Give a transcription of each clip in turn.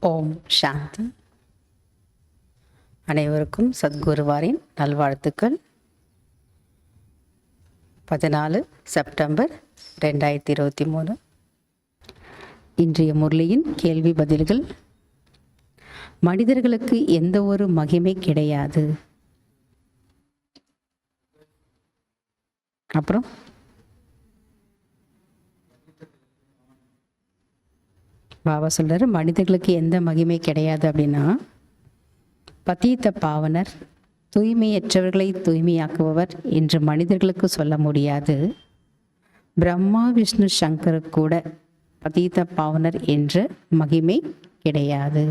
ஓம் சாந்தி. அனைவருக்கும் சத்குருவாரின் நல்வாழ்த்துக்கள். 14 செப்டம்பர் 2023. இன்றைய முரளியின் கேள்வி பதில்கள். மனிதர்களுக்கு எந்த ஒரு மகிமை கிடையாது. அப்புறம் பாபா சொல்றாரு, மனிதர்களுக்கு எந்த மகிமை கிடையாது அப்படின்னா, பதீத பாவனர், தூய்மையற்றவர்களை தூய்மையாக்குபவர் என்று மனிதர்களுக்கு சொல்ல முடியாது. பிரம்மா விஷ்ணு சங்கருக்கு கூட பதீத பாவனர் என்ற மகிமை கிடையாது.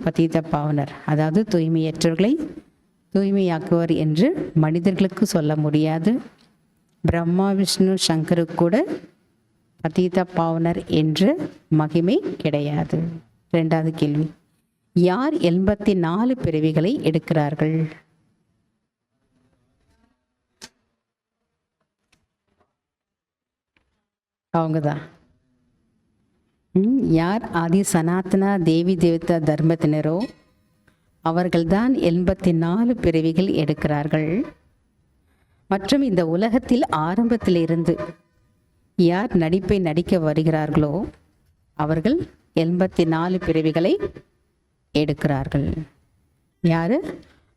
பதீத பாவனர் அதாவது தூய்மையற்றவர்களை தூய்மையாக்குவர் என்று மனிதர்களுக்கு சொல்ல முடியாது. பிரம்மா விஷ்ணு சங்கருக்கு கூட பதீத பாவனர் என்ற மகிமை கிடையாது. 2வது கேள்வி, யார் 84 பிறவிகளை எடுக்கிறார்கள்? அவங்கதான். யார் ஆதி சனாதன தேவி தேவதா தர்மத்தினரோ அவர்கள்தான் 84 பிறவிகள் எடுக்கிறார்கள். மற்றும் இந்த உலகத்தில் ஆரம்பத்திலிருந்து யார் நடிப்பை நடிக்க வருகிறார்களோ அவர்கள் 84 பிறவிகளை எடுக்கிறார்கள். யார்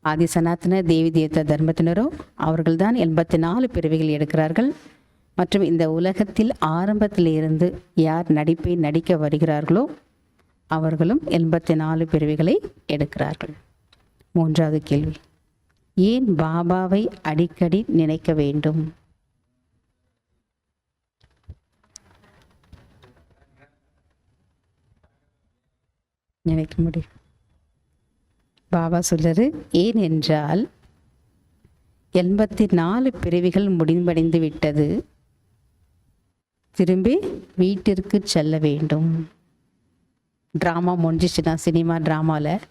ஆதி சனாதன தேவி தேவதா தர்மத்தினரோ அவர்கள்தான் 84 பிறவிகள் எடுக்கிறார்கள். மற்றும் இந்த உலகத்தில் ஆரம்பத்திலிருந்து யார் நடிப்பை நடிக்க வருகிறார்களோ அவர்களும் 84 பிறவிகளை எடுக்கிறார்கள். 3வது கேள்வி, ஏன் பாபாவை அடிக்கடி நினைக்க வேண்டும்? நினைக்க முடியும். பாபா சொல்றாரு, ஏன் என்றால் 84 பிறவிகள் முடிவடைந்து விட்டது. திரும்பி வீட்டிற்கு செல்ல வேண்டும். ட்ராமா முடிஞ்சிச்சுன்னா, சினிமா ட்ராமாவில்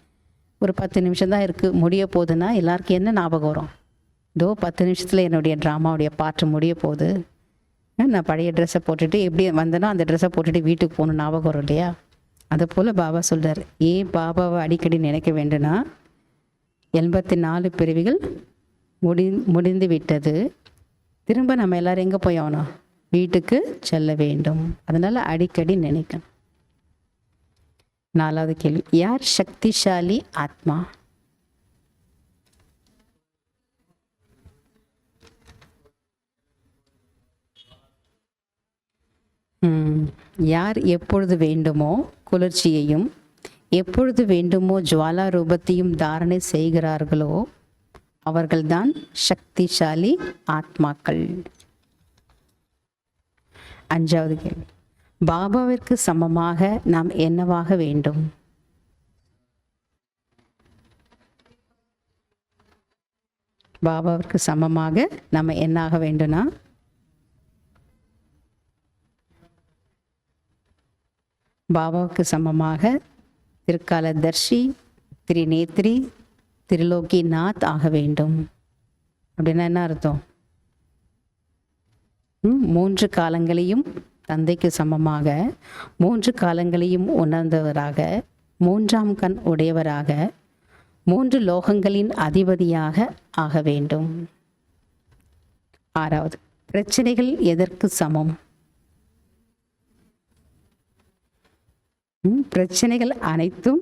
ஒரு 10 நிமிஷம் தான் இருக்குது, முடிய போகுதுன்னா எல்லாருக்கும் என்ன ஞாபகம் வரும்? 10 நிமிஷத்தில் என்னுடைய ட்ராமாவுடைய பாட்டு முடிய போகுது, நான் பழைய ட்ரெஸ்ஸை போட்டுட்டு எப்படி வந்தேனோ அந்த ட்ரெஸ்ஸை போட்டுட்டு வீட்டுக்கு போகணும் ஞாபகம் வரும் இல்லையா? அதை போல் பாபா சொல்கிறார், ஏன் பாபாவை அடிக்கடி நினைக்க வேண்டும்னா, 84 பிறவிகள் முடிந்து விட்டது. திரும்ப நம்ம எல்லோரும் எங்கே போய் ஆகணும்? வீட்டுக்கு செல்ல வேண்டும். அதனால் அடிக்கடி நினைக்கணும். 4வது கேள்வி, யார் சக்திசாலி ஆத்மா? யார் எப்பொழுது வேண்டுமோ குளிர்ச்சியையும் எப்பொழுது வேண்டுமோ ஜுவாலா ரூபத்தையும் தாரணை செய்கிறார்களோ அவர்கள்தான் சக்திசாலி ஆத்மாக்கள். 5வது கேள்வி, பாபாவிற்கு சமமாக நாம் என்னவாக வேண்டும்? பாபாவிற்கு சமமாக நம்ம என்னாக வேண்டும்னா, பாபாவுக்கு சமமாக திருக்காலதர்ஷி, திரிநேத்ரி, திரிலோகி நாத் ஆக வேண்டும். அப்படின்னா என்ன அர்த்தம்? 3 காலங்களையும் தந்தைக்கு சமமாக, 3 காலங்களையும் உணர்ந்தவராக, 3ஆம் கண் உடையவராக, 3 லோகங்களின் அதிபதியாக ஆக வேண்டும். 6வது, பிரச்சனைகள் எதற்கு சமம்? பிரச்சனைகள் அனைத்தும்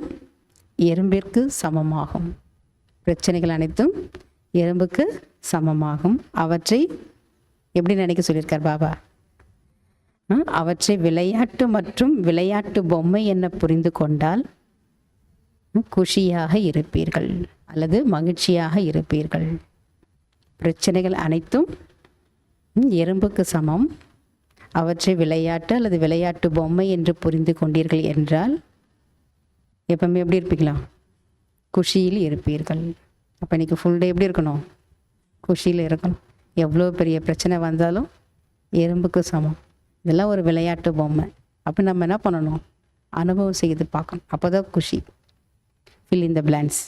எறும்பிற்கு சமமாகும். பிரச்சனைகள் அனைத்தும் எறும்புக்கு சமமாகும். அவற்றை எப்படி நினைக்க சொல்லியிருக்கார் பாபா? அவற்றை விளையாட்டு மற்றும் விளையாட்டு பொம்மை என புரிந்து கொண்டால் குஷியாக இருப்பீர்கள் அல்லது மகிழ்ச்சியாக இருப்பீர்கள். பிரச்சனைகள் அனைத்தும் எறும்புக்கு சமம். அவற்றை விளையாட்டு அல்லது விளையாட்டு பொம்மை என்று புரிந்து கொண்டீர்கள் என்றால் எப்பவுமே எப்படி இருப்பீங்களா? குஷியில் இருப்பீர்கள். அப்போ இன்றைக்கி ஃபுல் டே எப்படி இருக்கணும்? குஷியில் இருக்கணும். எவ்வளோ பெரிய பிரச்சனை வந்தாலும் எறும்புக்கு சமம். இதெல்லாம் ஒரு விளையாட்டு பொம்மை. அப்போ நம்ம என்ன பண்ணணும்? அனுபவம் செய்து பார்க்கணும். அப்போ தான் குஷி. Fill in the plans.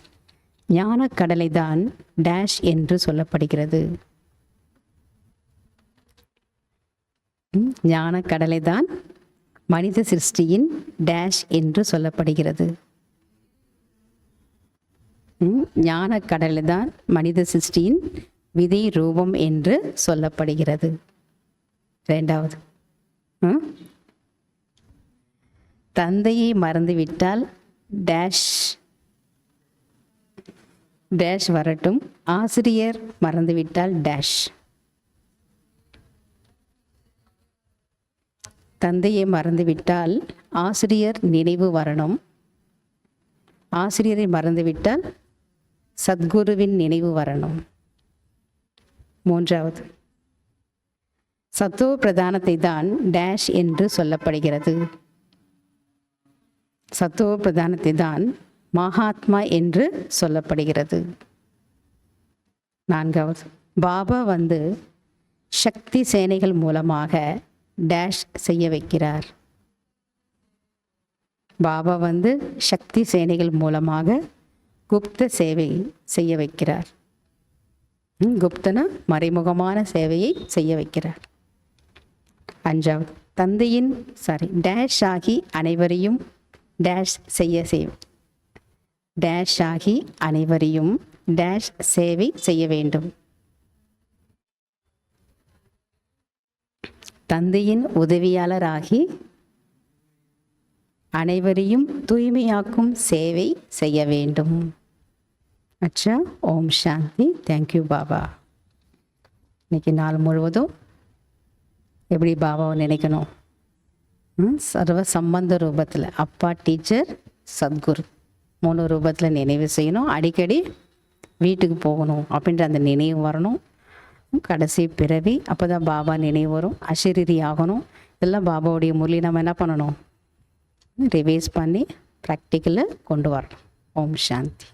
ஞான கடலை தான் டேஷ் என்று சொல்லப்படுகிறது. ஞான கடலை தான் மனித சிருஷ்டியின் டேஷ் என்று சொல்லப்படுகிறது. ஞான கடல் தான் மனித சிருஷ்டியின் விதை ரூபம் என்று சொல்லப்படுகிறது. இரண்டாவது, தந்தையை மறந்துவிட்டால் டேஷ் டேஷ் வரட்டும். ஆசிரியர் மறந்துவிட்டால் டேஷ். தந்தையை மறந்துவிட்டால் ஆசிரியர் நினைவு வரணும். ஆசிரியரை மறந்துவிட்டால் சத்குருவின் நினைவு வரணும். மூன்றாவது, சத்தோ பிரதானத்தை தான் டேஷ் என்று சொல்லப்படுகிறது. சத்தோ பிரதானத்தை தான் மகாத்மா என்று சொல்லப்படுகிறது. நான்காவது, பாபா சக்தி சேனைகள் மூலமாக டேஷ் செய்ய வைக்கிறார். பாபா சக்தி சேனைகள் மூலமாக குப்த சேவை செய்ய வைக்கிறார். குப்தனா மறைமுகமான சேவையை செய்ய வைக்கிறார். அஞ்சாவது, தந்தையின் டேஷ் ஆகி அனைவரையும் டேஷ் டேஷ் ஆகி அனைவரையும் டேஷ் சேவை செய்ய வேண்டும். தந்தையின் உதவியாளராகி அனைவரையும் தூய்மையாக்கும் சேவை செய்ய வேண்டும். அச்சா, ஓம் சாந்தி. தேங்க்யூ பாபா. இன்னைக்கு நாள் முழுவதும் எப்படி பாபாவை நினைக்கணும்? சர்வ சம்பந்த ரூபத்தில், அப்பா, டீச்சர், சத்குரு 3 ரூபத்தில் நினைவு செய்யணும். அடிக்கடி வீட்டுக்கு போகணும் அப்படின்ற அந்த நினைவு வரணும். கடைசி பிறவி, அப்போ தான் பாபா நினைவு வரும். அஷரீரி ஆகணும். இதெல்லாம் பாபாவுடைய முரளி நம்ம என்ன பண்ணணும்? ரிவைஸ் பண்ணி ப்ராக்டிக்கலில் கொண்டு வரணும். ஓம் சாந்தி.